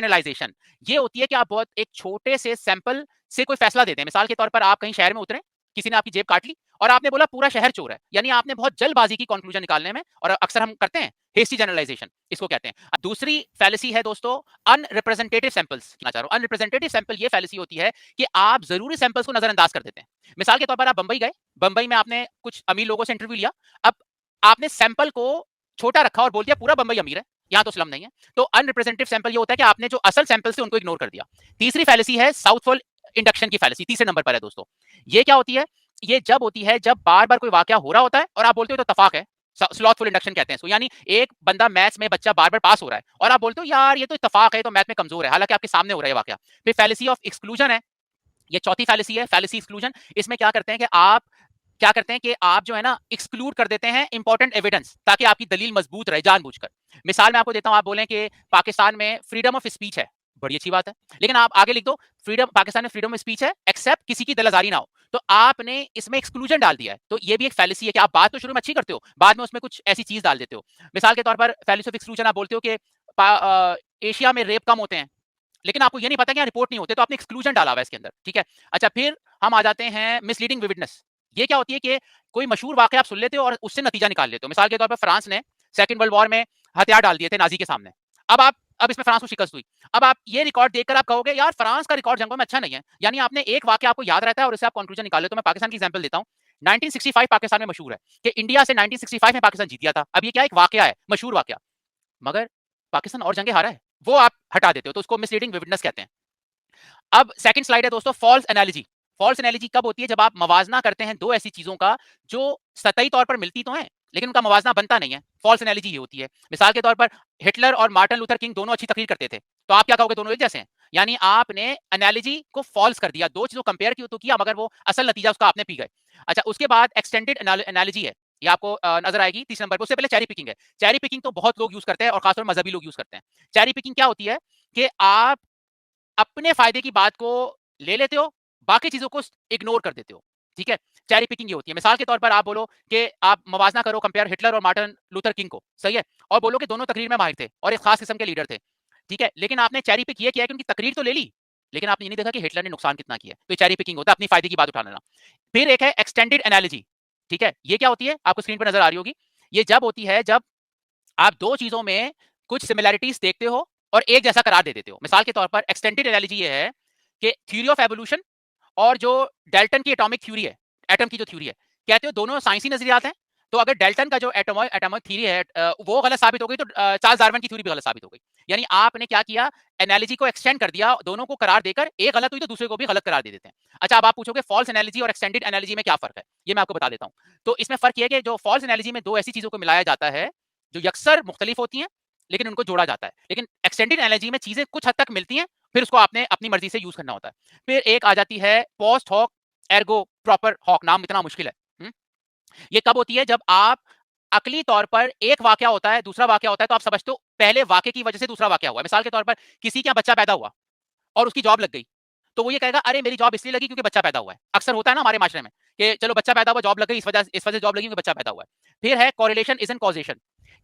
Generalisation ये होती है कि आप बहुत एक छोटे से सैंपल से कोई फैसला देते हैं। मिसाल के तौर पर आप कहीं शहर में उतरे, किसी ने आपकी जेब काट ली और आपने बोला पूरा शहर चोर है, यानी आपने बहुत जल्दबाजी की कंक्लूजन निकालने में, और अक्सर हम करते हैं हेस्टी जनरलाइजेशन इसको कहते हैं। दूसरी फैलेसी है दोस्तों अनरिप्रेजेंटेटिव सैंपल्स। अनरिप्रेजेंटेटिव सैंपल ये फैलेसी होती है कि आप जरूरी सैंपल्स को नजरअंदाज कर देते हैं। मिसाल के तौर पर आप बंबई गए, बंबई में आपने कुछ अमीर लोगों से इंटरव्यू लिया, अब आपने सैंपल को छोटा रखा और बोल दिया पूरा बंबई अमीर है, यहाँ तो स्लम नहीं है। तो अनरिप्रेजेंटेटिव सैंपल ये होता है कि आपने जो असल सैंपल से उनको इग्नोर कर दिया। तीसरी फैलेसी है साउथफुल इंडक्शन की फैलेसी, तीसरे नंबर पर है दोस्तों। ये क्या होती है? ये जब होती है जब बार बार कोई वाकया हो रहा होता है और आप बोलते हो तो तफाक है, स्लॉथफुल इंडक्शन कहते हैं इसको। यानी एक बंदा मैथ्स में बच्चा बार बार पास हो रहा है और आप बोलते हो यार ये तो इत्तेफाक है, तो मैथ में कमजोर है, हालांकि आपके सामने हो रहा है वाकया। फिर फैलेसी ऑफ एक्सक्लूजन है, ये चौथी फैलेसी है, फैलेसी एक्सक्लूजन। इसमें क्या करते हैं कि आप क्या करते हैं कि आप जो है ना एक्सक्लूड कर देते हैं इंपॉर्टेंट एविडेंस, ताकि आपकी दलील मजबूत रहे जानबूझकर। मिसाल मैं आपको देता हूं, आप बोलें कि पाकिस्तान में फ्रीडम ऑफ स्पीच है, बड़ी अच्छी बात है, लेकिन आप आगे लिख दो फ्रीडम, पाकिस्तान में फ्रीडम ऑफ स्पीच है एक्सेप्ट किसी की दिलआजारी ना हो, तो आपने इसमें एक्सक्लूजन डाल दिया है। तो ये भी एक फैलेसी है कि आप बात तो शुरू में अच्छी करते हो, बाद में उसमें कुछ ऐसी चीज डाल देते हो। मिसाल के तौर पर फैलेसी ऑफ एक्सक्लूजन, आप बोलते हो कि एशिया में रेप कम होते हैं, लेकिन आपको ये नहीं पता कि यहाँ रिपोर्ट नहीं होते, तो आपने एक्सक्लूजन डाला हुआ है इसके अंदर, ठीक है। अच्छा, फिर हम आ जाते हैं मिसलीडिंग विविडनेस। ये क्या होती है कि कोई मशहूर वाकया आप सुन लेते हो और उससे नतीजा निकाल लेते हो। मिसाल के तौर पर फ्रांस ने सेकंड वर्ल्ड वॉर में हथियार डाल दिए थे नाजी के सामने। अब इसमें फ्रांस को शिकस्त हुई। अब आप ये रिकॉर्ड देखकर आप कहोगे यार फ्रांस का रिकॉर्ड जंगों में अच्छा नहीं है, यानी आपने एक वाकया आपको याद रहता है और उससे आप कंक्लूजन निकाल लेते हो। मैं पाकिस्तान की एग्जांपल देता हूं, 1965 पाकिस्तान में मशहूर है कि इंडिया से 1965 में पाकिस्तान जीत गया था। अब ये क्या एक वाकया है, मशहूर वाकया, मगर पाकिस्तान और जंगे हारा है, वो आप हटा देते हो, तो उसको मिसलीडिंग विविडनेस कहते हैं। अब सेकंड स्लाइड है दोस्तों, फॉल्स एनालॉजी। फॉल्स एनालॉजी कब होती है? जब आप मवाजना करते हैं दो ऐसी चीजों का जो सतही तौर पर मिलती तो हैं लेकिन उनका मवाजना बनता नहीं है, फॉल्स एनालॉजी ये होती है। मिसाल के तौर पर हिटलर और मार्टिन लूथर किंग दोनों अच्छी तकरीर करते थे, तो आप क्या कहोगे? दोनों एक जैसे हैं, यानी आपने एनालॉजी को फॉल्स कर दिया, दो चीजों कंपेयर की तो किया मगर वो असल नतीजा उसका आपने पी गए। अच्छा, उसके बाद एक्सटेंडेड एनालॉजी है, ये आपको नजर आएगी तीसरे नंबर पर। उससे पहले चेरी पिकिंग है। चेरी पिकिंग तो बहुत लोग यूज करते हैं और खासतौर पर मजहबी लोग यूज करते हैं। चेरी पिकिंग क्या होती है कि आप अपने फायदे की बात को ले लेते हो, बाकी चीजों को इग्नोर कर देते हो, ठीक है। चेरी पिकिंग ये होती है। मिसाल के तौर पर आप बोलो कि आप मवाजना करो कंपेयर हिटलर और मार्टिन लूथर किंग को, सही है, और बोलो कि दोनों तकरीर में माहिर थे और एक खास किस्म के लीडर थे, ठीक है, लेकिन आपने चेरी पिक ये किया कि उनकी तकरीर तो ले ली, लेकिन आपने ये नहीं देखा कि हिटलर ने नुकसान कितना किया। तो चेरी पिकिंग होता है, अपनी फायदे की बात उठा लेना। फिर एक है एक्सटेंडेड एनालॉजी, ठीक है। ये क्या होती है? आपको स्क्रीन पर नजर आ रही होगी। ये जब होती है जब आप दो चीजों में कुछ सिमिलैरिटीज देखते हो और एक जैसा करार दे देते हो। मिसाल के तौर पर एक्सटेंडेड एनालॉजी ये है कि थ्योरी ऑफ एवोल्यूशन और जो डाल्टन की एटॉमिक थ्योरी है, एटम की जो थ्योरी है, कहते हो दोनों साइंसी नजरियात हैं। तो अगर डाल्टन का जो एटॉमिक थ्योरी है वो गलत साबित हो गई, तो चार्ल्स डार्विन की थ्योरी भी गलत साबित हो गई। यानी आपने क्या किया? एनालॉजी को एक्सटेंड कर दिया, दोनों को करार देकर, एक गलत हुई तो दूसरे को भी गलत करार दे देते हैं। अच्छा, अब आप पूछोगे फॉल्स एनालॉजी और एक्सटेंडेड एनालॉजी में क्या फर्क है? ये मैं आपको बता देता हूं। तो इसमें फर्क यह है कि जो फॉल्स एनालॉजी में दो ऐसी चीजों को मिलाया जाता है जो यक्सर मुख्तलिफ होती हैं लेकिन उनको जोड़ा जाता है, लेकिन एक्सटेंडेड एनालॉजी में चीजें कुछ हद तक मिलती हैं, फिर उसको आपने अपनी मर्जी से यूज करना होता है। फिर एक आ जाती है post hoc ergo proper hoc, नाम इतना मुश्किल है। ये कब होती है? जब आप अकली तौर पर एक वाकया होता है, दूसरा वाकया होता है, तो आप समझते हो पहले वाकये की वजह से दूसरा वाकया हुआ है। मिसाल के तौर पर किसी का बच्चा पैदा हुआ और उसकी जॉब लग गई, तो वो ये कहेगा अरे मेरी जॉब इसलिए लगी क्योंकि बच्चा पैदा हुआ है। अक्सर होता है ना हमारे माशरे में कि चलो बच्चा पैदा हुआ, जॉब लग गई, इस वजह से जॉब लगी क्योंकि बच्चा पैदा हुआ है। फिर है कोरिलेशन इजंट कॉजेशन।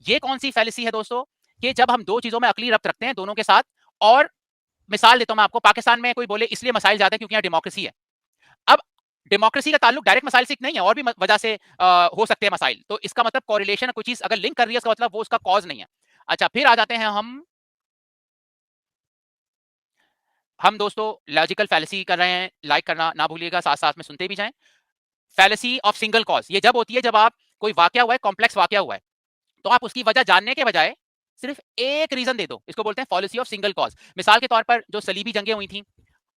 ये कौन सी फैलेसी है दोस्तों? कि जब हम दो चीजों में अकली रब्त रखते हैं दोनों के साथ, और मिसाल देता हूं मैं आपको, पाकिस्तान में कोई बोले इसलिए मसाइल ज्यादा है क्योंकि यहाँ डेमोक्रेसी है। अब डेमोक्रेसी का ताल्लुक डायरेक्ट मसाइल से नहीं है, और भी वजह से हो सकते हैं मसाइल, तो इसका मतलब कोरिलेशन, कोई चीज अगर लिंक कर रही है इसका मतलब वो उसका कॉज नहीं है। अच्छा, फिर आ जाते हैं हम दोस्तों लॉजिकल फैलेसी कर रहे हैं, लाइक करना ना भूलिएगा, साथ साथ में सुनते भी जाएं। फैलेसी ऑफ सिंगल कॉज, ये जब होती है जब आप कोई वाकया हुआ है, कॉम्प्लेक्स वाकया हुआ है, तो आप उसकी वजह जानने के बजाय सिर्फ एक रीजन दे दो, इसको बोलते हैं पॉलिसी ऑफ सिंगल कॉज। मिसाल के तौर पर जो सलीबी जंगें हुई थी,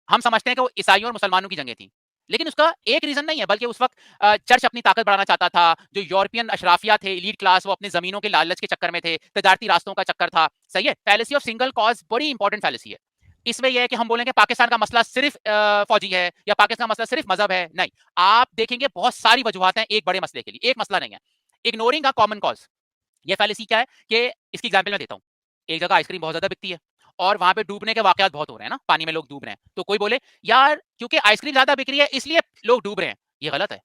हम समझते हैं कि वो ईसाइयों और मुसलमानों की जंगें थी, लेकिन उसका एक रीजन नहीं है, बल्कि उस वक्त चर्च अपनी ताकत बढ़ाना चाहता था, जो यूरोपियन अशराफिया थे, एलीट क्लास, वो अपने जमीनों के लालच के चक्कर में थे, तजारती रास्तों का चक्कर था, सही है। फैलेसी ऑफ सिंगल कॉज बड़ी इंपॉर्टेंट फैलेसी है। इसमें यह है कि हम बोलेंगे पाकिस्तान का मसला सिर्फ फौजी है या पाकिस्तान का मसला सिर्फ मजहब है, नहीं, आप देखेंगे बहुत सारी वजूहत हैं एक बड़े मसले के लिए, एक मसला नहीं है। इग्नोरिंग अ कॉमन कॉज, ये फैलेसी क्या है कि इसकी एग्जांपल मैं देता हूं। एक जगह आइसक्रीम बहुत ज्यादा बिकती है और वहां पे डूबने के वाकयात बहुत हो रहे हैं ना, पानी में लोग डूब रहे हैं, तो कोई बोले यार क्योंकि आइसक्रीम ज्यादा बिक रही है इसलिए लोग डूब रहे हैं, ये गलत है।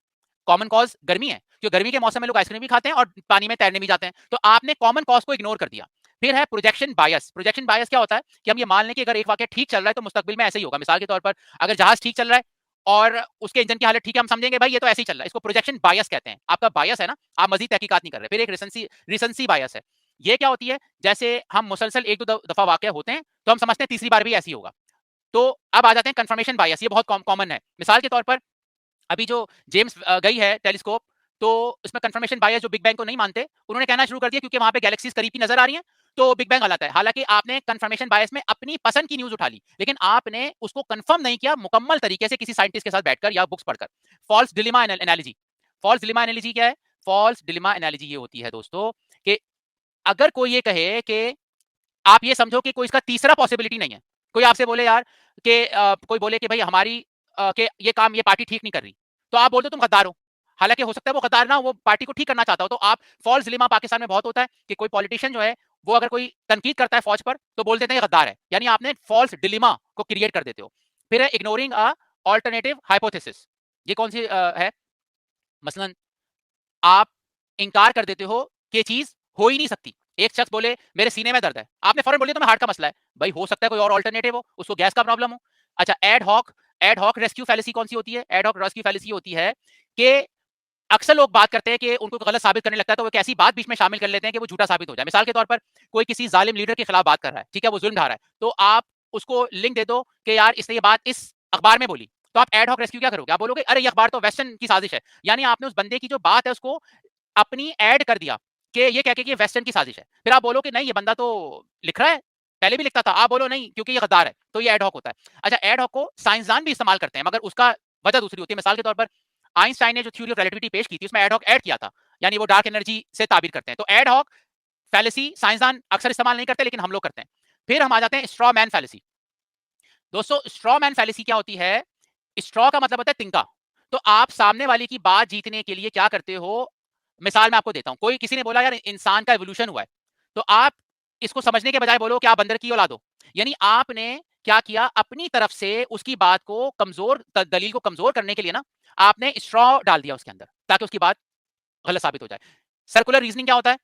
कॉमन कॉज गर्मी है, क्योंकि गर्मी के मौसम में लोग आइसक्रीम भी खाते हैं और पानी में तैरने भी जाते हैं, तो आपने कॉमन कॉज को इग्नोर कर दिया। फिर है प्रोजेक्शन बायस। प्रोजेक्शन बायस क्या होता है कि हम ये मान लें कि अगर एक वाक्य ठीक चल रहा है तो मुस्तकबिल में ऐसे ही होगा। मिसाल के तौर पर अगर जहाज ठीक चल रहा है और उसके इंजन की हालत ठीक है, हम समझेंगे भाई ये तो ऐसे ही चल रहा है। इसको प्रोजेक्शन बायस कहते हैं। आपका बायस है ना, आप मजीद तहकीकात नहीं कर रहे। फिर एक रिसेंसी बायस है। ये क्या होती है, जैसे हम मुसलसल एक दो दफा वाकया होते हैं तो हम समझते हैं तीसरी बार भी ऐसे ही होगा। तो अब आ जाते हैं कंफर्मेशन बायस। ये बहुत कॉमन है। मिसाल के तौर पर अभी जो जेम्स गई है टेलीस्कोप, तो इसमें कंफर्मेशन बायस, जो बिग बैंग को नहीं मानते, उन्होंने कहना शुरू कर दिया क्योंकि वहां पे गैलेक्सीज करीब की नजर आ रही हैं तो बिग बैंग गलत है। हालांकि आपने कंफर्मेशन बायस में अपनी पसंद की न्यूज उठा ली, लेकिन आपने उसको कंफर्म नहीं किया मुकम्मल तरीके से किसी साइंटिस्ट के साथ बैठकर या बुक्स पढ़कर। False dilemma analogy. False dilemma analogy क्या है? फॉल्स डिलेमा एनालॉजी ये होती है दोस्तों कि अगर कोई ये कहे कि आप ये समझो कि कोई इसका तीसरा पॉसिबिलिटी नहीं है। कोई आपसे बोले यार कि कोई बोले कि भाई हमारी कि ये काम, ये पार्टी ठीक नहीं कर रही, तो आप बोल दो तुम गद्दार हो। हालांकि हो सकता है वो गद्दार ना, वो पार्टी को ठीक करना चाहता हो। तो आप फॉल्स डिलेमा पाकिस्तान में बहुत होता है कि कोई पॉलिटिशियन जो है वो अगर कोई तनकीद करता है फौज पर तो बोल देते हैं ये गद्दार है, यानी आपने फॉल्स डिलेमा को क्रिएट कर देते हो। फिर है इग्नोरिंग अ ऑल्टरनेटिव हाइपोथेसिस। ये कौन सी है? मसलन आप इंकार कर देते हो कि चीज हो ही नहीं सकती। एक शख्स बोले मेरे सीने में दर्द है, आपने फौरन बोल दिया तुम्हें हार्ट का मसला है। भाई हो सकता है कोई और ऑल्टरनेटिव हो, उसको गैस का प्रॉब्लम हो। अच्छा, एड हॉक रेस्क्यू फैलेसी कौन सी होती है? एड हॉक रेस्क्यू फैलेसी होती है कि अक्सर लोग बात करते हैं कि उनको गलत साबित करने लगता है तो वो एक ऐसी बात बीच में शामिल कर लेते हैं कि वो झूठा साबित हो जाए। मिसाल के तौर पर कोई किसी जालिम लीडर के खिलाफ बात कर रहा है, ठीक है, वो जुल्म ढा रहा है, तो आप उसको लिंक दे दो कि यार इसने ये बात इस अखबार में बोली। तो आप एड हॉक रेस्क्यू क्या करोगे? आप बोलोगे अरे ये अखबार तो वेस्टर्न की साजिश है। यानी आपने उस बंदे की जो बात है उसको अपनी ऐड कर दिया कि ये कह के कि ये वेस्टर्न की साजिश है। फिर आप बोलो कि नहीं ये बंदा तो लिख रहा है, पहले भी लिखता था। आप बोलो नहीं क्योंकि ये गद्दार है, तो ये एड हॉक होता है। अच्छा, एड हॉक को साइंसदान भी इस्तेमाल करते हैं, मगर उसका वजह दूसरी होती है। मिसाल के तौर पर आइंस्टाइन ने जो थ्योरी ऑफ रिलेटिविटी पेश की थी उसमें एड हॉक ऐड किया था, यानी वो डार्क एनर्जी से ताबीर करते हैं। तो एड हॉक फैलेसी साइंसदान अक्सर इस्तेमाल नहीं करते, लेकिन हम लोग करते हैं। फिर हम आ जाते हैं स्ट्रॉ मैन फैलेसी। दोस्तों स्ट्रॉ मैन फैलेसी क्या होती है? स्ट्रॉ का मतलब होता है तिनका। तो आप सामने वाले की बात जीतने के लिए क्या करते हो? मिसाल मैं आपको देता हूं, कोई किसी ने बोला यार इंसान का एवोल्यूशन हुआ है, तो आप इसको समझने के बजाय बोलो कि आप बंदर की औलाद हो। यानी आपने क्या किया, अपनी तरफ से उसकी बात को कमजोर, दलील को कमजोर करने के लिए ना आपने स्ट्रॉ डाल दिया उसके अंदर ताकि उसकी बात गलत साबित हो जाए। सर्कुलर रीजनिंग क्या होता है?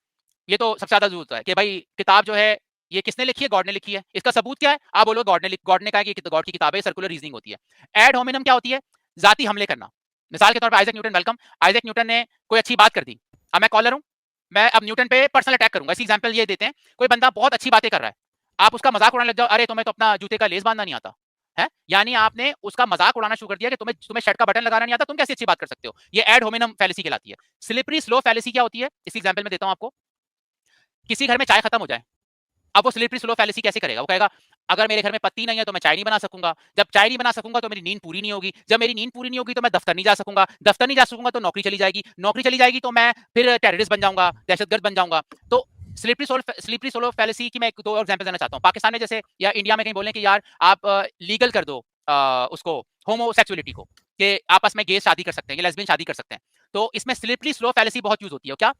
ये तो सबसे ज्यादा जरूरत है कि भाई किताब जो है ये किसने लिखी है? गॉड ने लिखी है। इसका सबूत क्या है? आप बोलो गॉड ने कहा कि गॉड की किताब है। सर्कुलर रीजनिंग होती है। एड होमिनम क्या होती है? जाती हमले करना। मिसाल के तौर पर Isaac Newton, welcome. Isaac Newton ने कोई अच्छी बात कर दी, अब मैं कॉलर हूं, मैं अब न्यूटन पे पर्सनल अटैक करूंगा। इसी एग्जांपल ये देते हैं, कोई बंदा बहुत अच्छी बातें कर रहा है, आप उसका मजाक उड़ाने लग जाओ, अरे तुम्हें तो अपना जूते का लेस बांधना नहीं आता है। यानी आपने उसका मजाक उड़ाना शुरू कर दिया कि तुम्हें तुम्हें शर्ट का बटन लगाना नहीं आता, तुम कैसी अच्छी बात कर सकते हो। ये एड होमिनम फैलेसी कहलाती है। स्लिपरी स्लो फैलेसी क्या होती है? इसी एग्जांपल में देता हूं आपको। किसी घर में चाय खत्म हो जाए, अब वो स्लिपरी स्लो फैलेसी कैसे करेगा? वो कहेगा अगर मेरे घर में पत्ती नहीं है तो मैं चाय नहीं बना सकूंगा, जब चाय नहीं बना सकूंगा तो मेरी नींद पूरी नहीं होगी, जब मेरी नींद पूरी नहीं होगी तो मैं दफ्तर नहीं जा सकूंगा, दफ्तर नहीं जा सकूंगा तो नौकरी चली जाएगी, नौकरी चली जाएगी तो मैं फिर टेररिस्ट बन जाऊंगा, दहशतगर्द बन जाऊंगा। तो स्लिपरी सोलो फैलेसी की मैं एक दो एग्जांपल देना चाहता हूँ। पाकिस्तान में जैसे या इंडिया में कहीं बोलें कि यार आप लीगल कर दो उसको, होमोसेक्सुअलिटी को, कि आपस में गे शादी कर सकते हैं, लेस्बियन शादी कर सकते हैं। तो इसमें स्लिपरी स्लो फैलेसी बहुत यूज होती है। क्या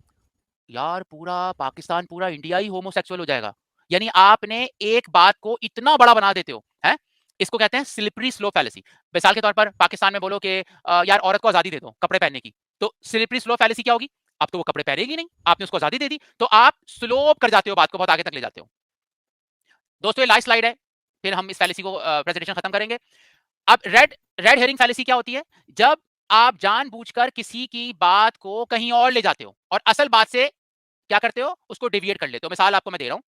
यार पूरा पाकिस्तान, पूरा इंडिया ही होमोसेक्सुअल हो जाएगा? यानी आपने एक बात को इतना बड़ा बना देते हो, हैं? इसको कहते हैं स्लिपरी स्लो फैलेसी। मिसाल के तौर पर पाकिस्तान में बोलो कि यार औरत को आजादी दे दो कपड़े पहनने की, तो स्लिपरी स्लो फैलेसी क्या होगी? अब तो वो कपड़े पहनेगी नहीं, आपने उसको आजादी दे दी, तो आप स्लोप कर जाते हो, बात को बहुत आगे तक ले जाते हो। दोस्तों ये लास्ट स्लाइड है, फिर हम इस फैलेसी को प्रेजेंटेशन खत्म करेंगे। अब रेड रेड हेरिंग फैलेसी क्या होती है? जब आप जानबूझकर किसी की बात को कहीं और ले जाते हो और असल बात से क्या करते हो, उसको डिविएट कर लेते हो। मिसाल आपको मैं दे रहा हूं,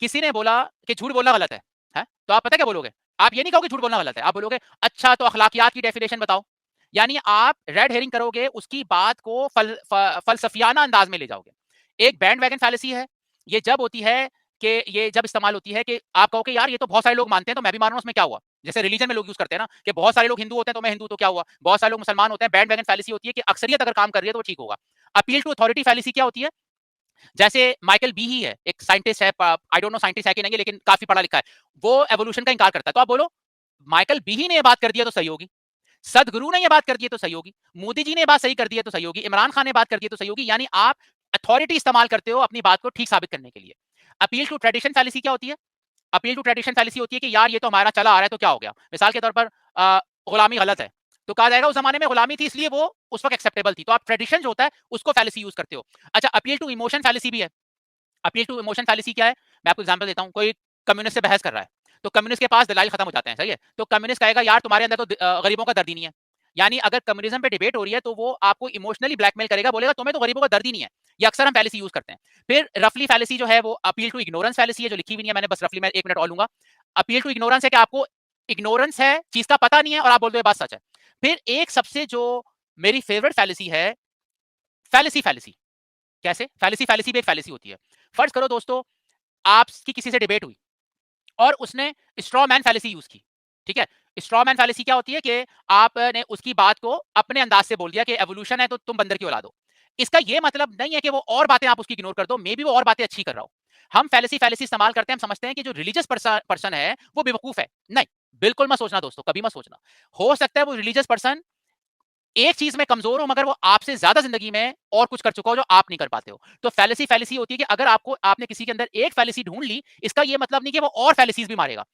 किसी ने बोला कि झूठ बोलना गलत है? तो आप पता क्या बोलोगे? आप ये नहीं कहोगे झूठ बोलना गलत है, आप बोलोगे अच्छा तो अखलाकियात की डेफिनेशन बताओ। यानी आप रेड हेरिंग करोगे, उसकी बात को फलसफियाना अंदाज में ले जाओगे। एक बैंड वैगन फैलेसी है, ये जब होती है कि ये जब इस्तेमाल होती है कि आप कहो कि यार ये तो बहुत सारे लोग मानते हैं तो मैं भी मान रहा हूं, उसमें क्या हुआ? जैसे रिलीजन में लोग यूज करते हैं ना कि बहुत सारे लोग हिंदू होते हैं तो मैं हिंदू, तो क्या हुआ? बहुत सारे लोग मुसलमान होते हैं। बैंड वैगन फैलेसी होती है कि अक्सरियत अगर काम कर रही है तो वो ठीक होगा। अपील टू अथॉरिटी फैलेसी क्या होती है? जैसे माइकल बी ही है, एक साइंटिस्ट है, आई डोंट नो साइंटिस्ट है कि नहीं है, लेकिन काफी पढ़ा लिखा है, वो एवोल्यूशन का इनकार करता है। तो आप बोलो माइकल बी ही ने ये बात कर दिया तो सही होगी, सदगुरु ने ये बात कर दी तो सही होगी, मोदी जी ने बात सही कर दी है तो सही होगी, इमरान खान ने बात कर दी तो सही होगी। यानी आप अथॉरिटी इस्तेमाल करते हो अपनी बात को ठीक साबित करने के लिए। अपील टू ट्रेडिशन फैलेसी क्या होती है? अपील टू ट्रेडिशन फैलेसी होती है कि यार ये तो हमारा चला आ रहा है तो क्या हो गया? मिसाल के तौर पर गुलामी गलत है, तो कहा जाएगा उस जमाने में गुलामी थी इसलिए वो उस वक्त एक्सेप्टेबल थी, तो आप ट्रेडिशन जो होता है उसको फैलेसी यूज करते हो। अच्छा, अपील टू इमोशन फैलेसी भी है। अपील टू इमोशन फैलेसी क्या है? मैं आपको एग्जांपल देता हूं, कोई कम्युनिस्ट से बहस कर रहा है, तो कम्युनिस्ट के पास दलाइल खत्म हो जाते हैं, सही है? तो कम्युनिस्ट कहेगा यार तुम्हारे अंदर तो गरीबों का दर्द ही नहीं है। यानी अगर कम्युनिज्म पे डिबेट हो रही है तो वो आपको इमोशनली ब्लैकमेल करेगा, बोलेगा तुम्हें तो गरीबों का दर्द ही नहीं है। ये अक्सर हम फैलेसी यूज करते हैं। फिर रफली फैलेसी जो है वो अपील टू इग्नोरेंस फैलेसी है, जो लिखी हुई नहीं है मैंने, बस रफली मैं 1 मिनट और लूंगा। अपील टू इग्नोरेंस है कि आपको इग्नोरेंस है, चीज का पता नहीं है और आप बोल दो ये बात सच है। फिर एक सबसे जो मेरी फेवरेट फैलेसी है, फैलेसी फैलेसी। कैसे? फैलेसी फैलेसी भी एक फैलेसी होती है। फर्ज करो दोस्तों, आपकी किसी से डिबेट हुई और उसने स्ट्रॉ मैन फैलेसी यूज की, ठीक है? स्ट्रॉ मैन फैलेसी क्या होती है कि आपने उसकी बात को अपने अंदाज से बोल दिया कि एवोल्यूशन है तो तुम बंदर की औलाद हो। इसका ये मतलब नहीं है कि वो और बातें आप उसकी इग्नोर कर दो, मे बी वो और बातें अच्छी कर रहा हो। हम फैलेसी फैलेसी इस्तेमाल करते हैं, हम समझते हैं कि जो रिलीजियस पर्सन है वो बेवकूफ है। नहीं, बिल्कुल मत सोचना दोस्तों, कभी मत सोचना। हो सकता है वो रिलीजियस पर्सन एक चीज में कमजोर हो, मगर वो आपसे ज्यादा जिंदगी में और कुछ कर चुका हो जो आप नहीं कर पाते हो। तो फैलेसी फैलेसी होती है कि अगर आपने किसी के अंदर एक फैलेसी ढूंढ ली, इसका ये मतलब नहीं कि वो और फैलेसीज भी मारेगा।